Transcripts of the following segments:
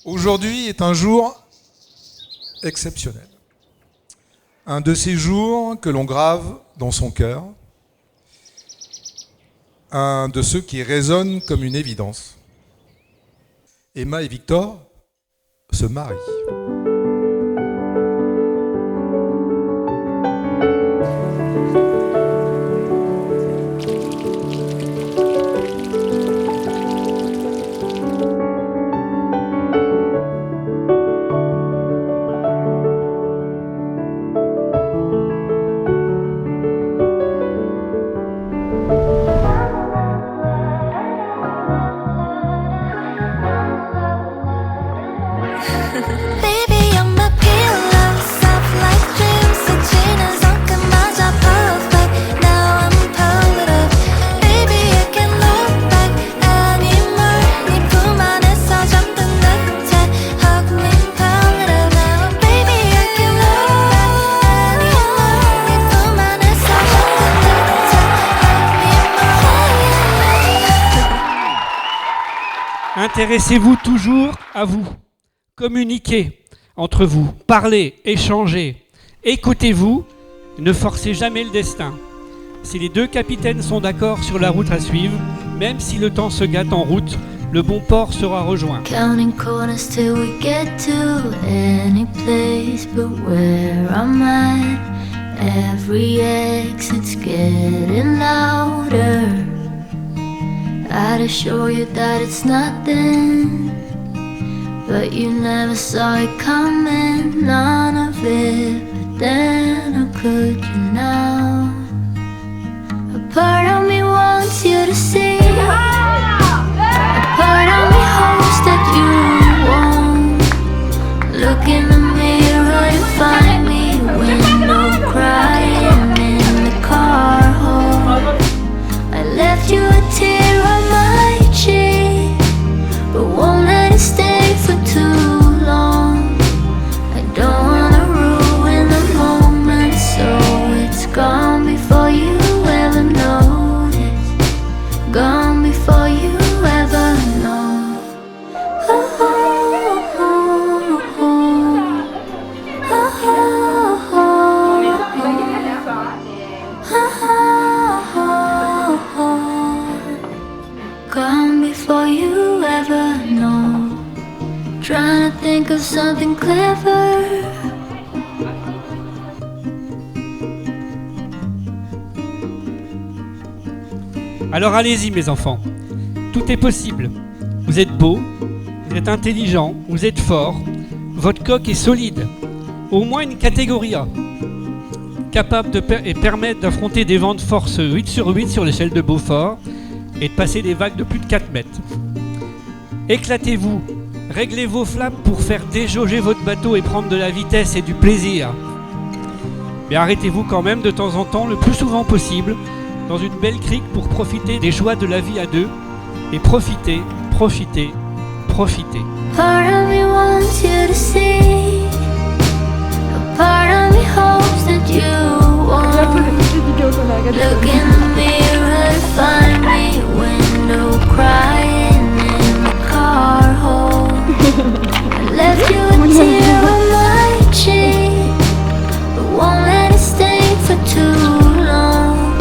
Aujourd'hui est un jour exceptionnel. Un de ces jours que l'on grave dans son cœur. Un de ceux qui résonnent comme une évidence. Emma et Victor se marient. Intéressez-vous toujours à vous. Communiquez entre vous. Parlez, échangez. Écoutez-vous. Ne forcez jamais le destin. Si les deux capitaines sont d'accord sur la route à suivre, même si le temps se gâte en route, le bon port sera rejoint. Counting corners till we get to any place but where I'm at. Every exit's getting louder. I'd assure you that it's nothing, but you never saw it coming, none of it. But then how could you now? A part of me wants you to see, a part of me hopes that you won't. Look in the mirror and find me, window crying in the car home. I left you a tear on my cheek, but won't let it stay for too long. I don't wanna ruin the moment, so it's gone before you ever notice. Gone before you ever know. Oh, oh, oh, oh. Oh, oh, oh, oh. Gone before you ever know. Trying to think of something clever. Alors allez-y mes enfants, tout est possible. Vous êtes beaux, vous êtes intelligents, vous êtes forts, votre coque est solide, au moins une catégorie A, capable de permettre d'affronter des vents de force 8 sur 8 sur l'échelle de Beaufort et de passer des vagues de plus de 4 mètres. Éclatez-vous, réglez vos flammes pour faire déjauger votre bateau et prendre de la vitesse et du plaisir. Mais arrêtez-vous quand même de temps en temps, le plus souvent possible, dans une belle crique pour profiter des joies de la vie à deux. Et profitez, profitez, profitez. Part of me wants you to see, a part of me hopes that you won't. Look in the mirror and find me, window crying in the car home. I left you a tear on my cheek, but won't let it stay for too long.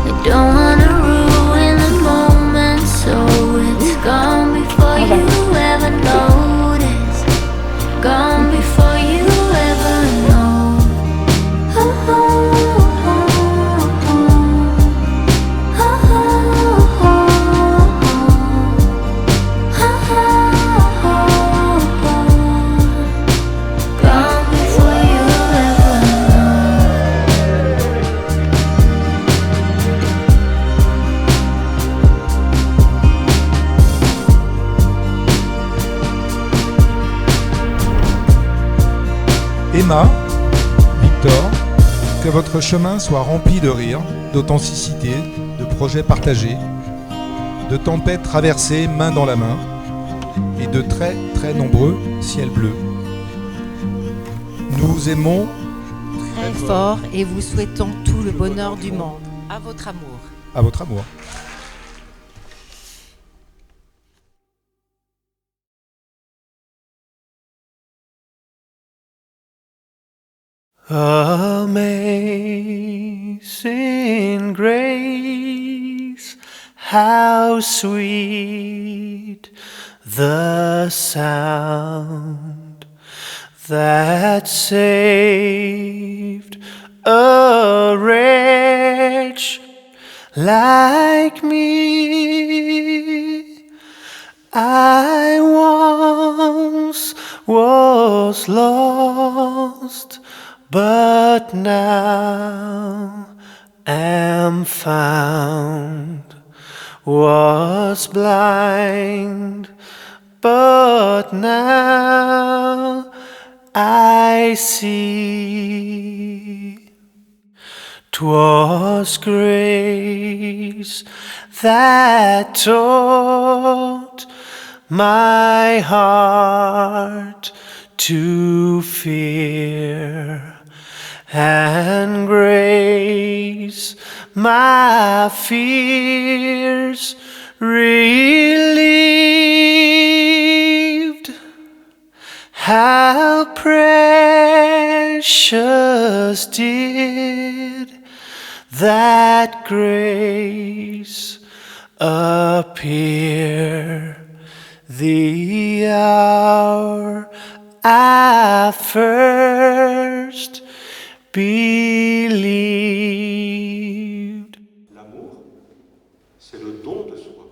I don't wanna ruin the moment, so it's gone before you ever notice. Gone before you ever know. Oh, oh, oh, oh. Oh, oh, oh, oh. Gone before you ever know. Emma, Victor, que votre chemin soit rempli de rire, d'authenticité, de projets partagés, de tempêtes traversées main dans la main et de très très nombreux ciels bleus. Nous vous aimons très fort et vous souhaitons tout le bonheur du monde. À votre amour. À votre amour. Amazing grace, how sweet the sound that saved a wretch like me. I once was lost, but now am found. Was blind, but now I see. 'Twas grace that taught my heart to fear, and grace my fears relieved. How precious did that grace appear the hour I first believed. L'amour, c'est le don de soi.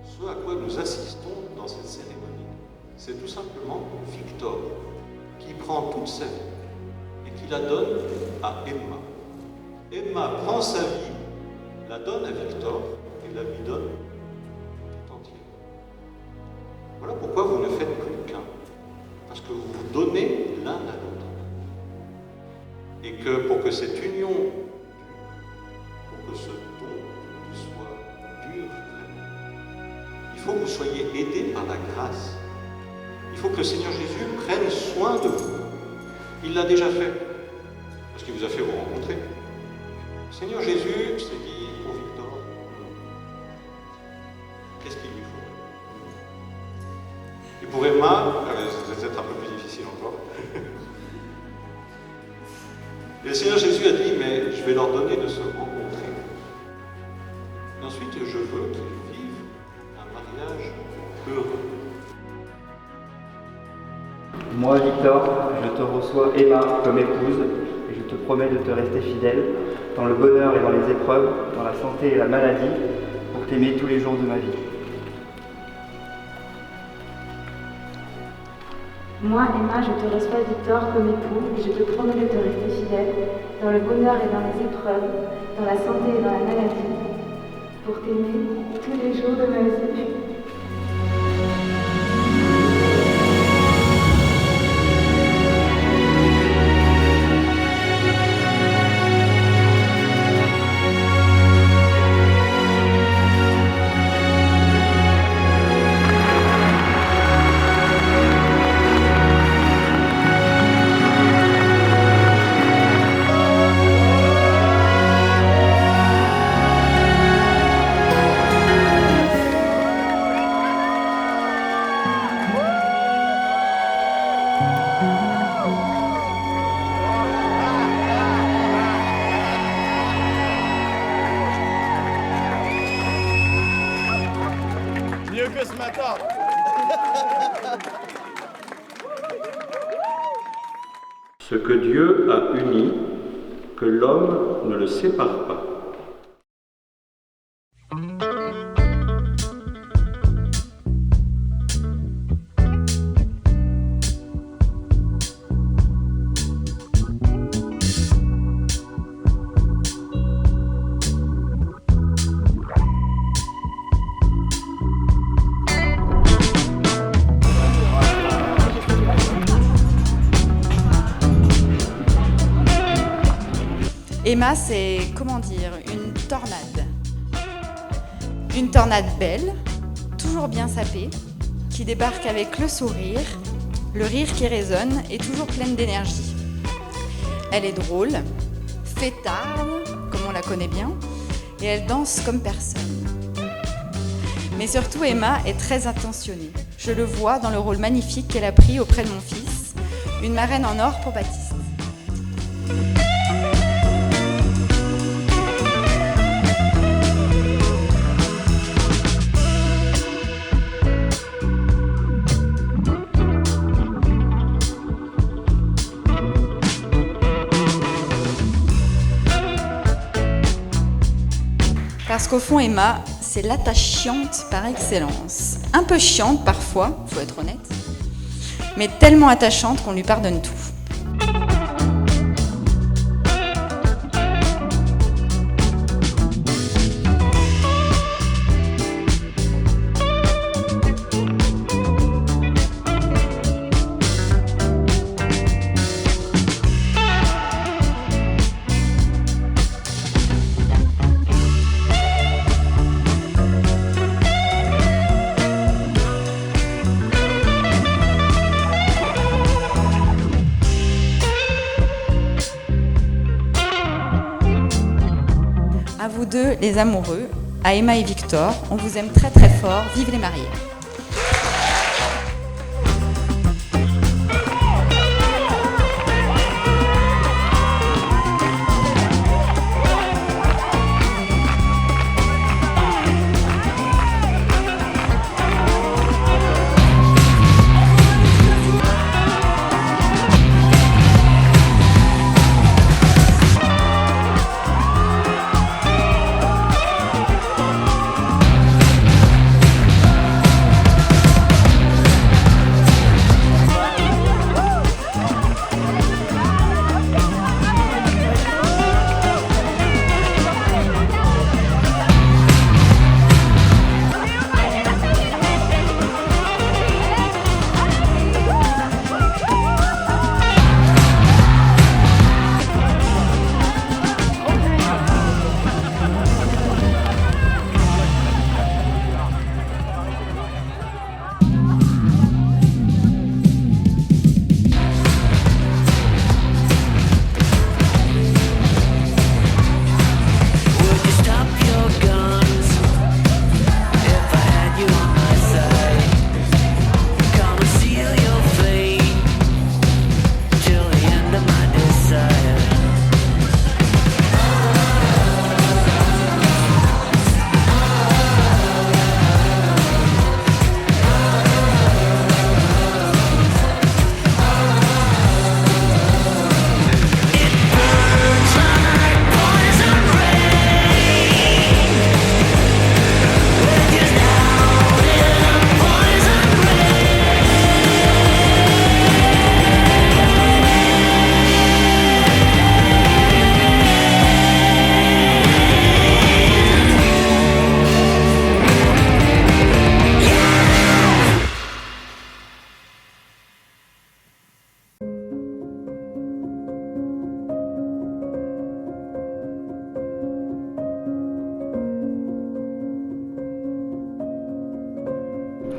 Ce à quoi nous assistons dans cette cérémonie, c'est tout simplement Victor qui prend toute sa vie et qui la donne à Emma. Emma prend sa vie, la donne à Victor et la lui donne tout entière. Voilà pourquoi vous ne faites plus qu'un, parce que vous vous donnez l'un à l'autre. Et que pour que cette union dure, pour que ce don soit dur vraiment, il faut que vous soyez aidés par la grâce. Il faut que le Seigneur Jésus prenne soin de vous. Il l'a déjà fait, parce qu'il vous a fait vous rencontrer. Le Seigneur Jésus s'est dit pour Victor, qu'est-ce qu'il lui faut? Et pour Emma, c'est peut-être un peu plus difficile encore. Et le Seigneur Jésus a dit, mais je vais leur donner de se rencontrer. Et ensuite, je veux qu'ils vivent un mariage heureux. Moi, Victor, je te reçois Emma comme épouse et je te promets de te rester fidèle dans le bonheur et dans les épreuves, dans la santé et la maladie, pour t'aimer tous les jours de ma vie. Moi, Emma, je te reçois Victor comme époux et je te promets de te rester fidèle dans le bonheur et dans les épreuves, dans la santé et dans la maladie, pour t'aimer tous les jours de ma vie. Mieux que ce matin. Ce que Dieu a uni, que l'homme ne le sépare pas. Emma, c'est, comment dire, une tornade. Une tornade belle, toujours bien sapée, qui débarque avec le sourire, le rire qui résonne et toujours pleine d'énergie. Elle est drôle, fêtarde, comme on la connaît bien, et elle danse comme personne. Mais surtout, Emma est très attentionnée. Je le vois dans le rôle magnifique qu'elle a pris auprès de mon fils, une marraine en or pour Baptiste. Parce qu'au fond, Emma, c'est l'attachante par excellence. Un peu chiante parfois, faut être honnête, mais tellement attachante qu'on lui pardonne tout. À vous deux, les amoureux, à Emma et Victor, on vous aime très très fort, vive les mariés.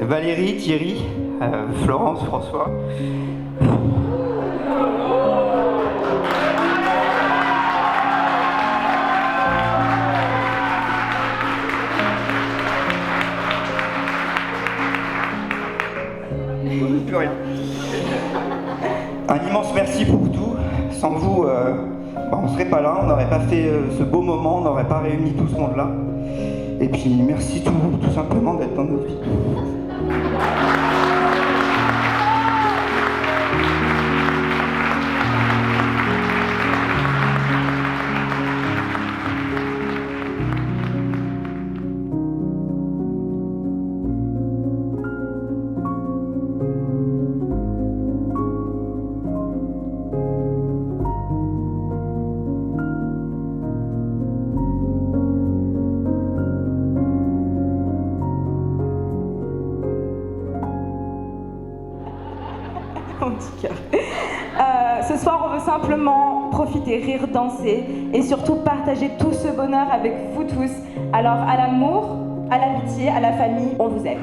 Valérie, Thierry, Florence, François. Plus rien. Un immense merci pour tout. Sans vous, on ne serait pas là, on n'aurait pas fait ce beau moment, on n'aurait pas réuni tout ce monde-là. Et puis merci tout simplement d'être dans notre vie. Ce soir, on veut simplement profiter, rire, danser et surtout partager tout ce bonheur avec vous tous. Alors, à l'amour, à l'amitié, à la famille, on vous aime.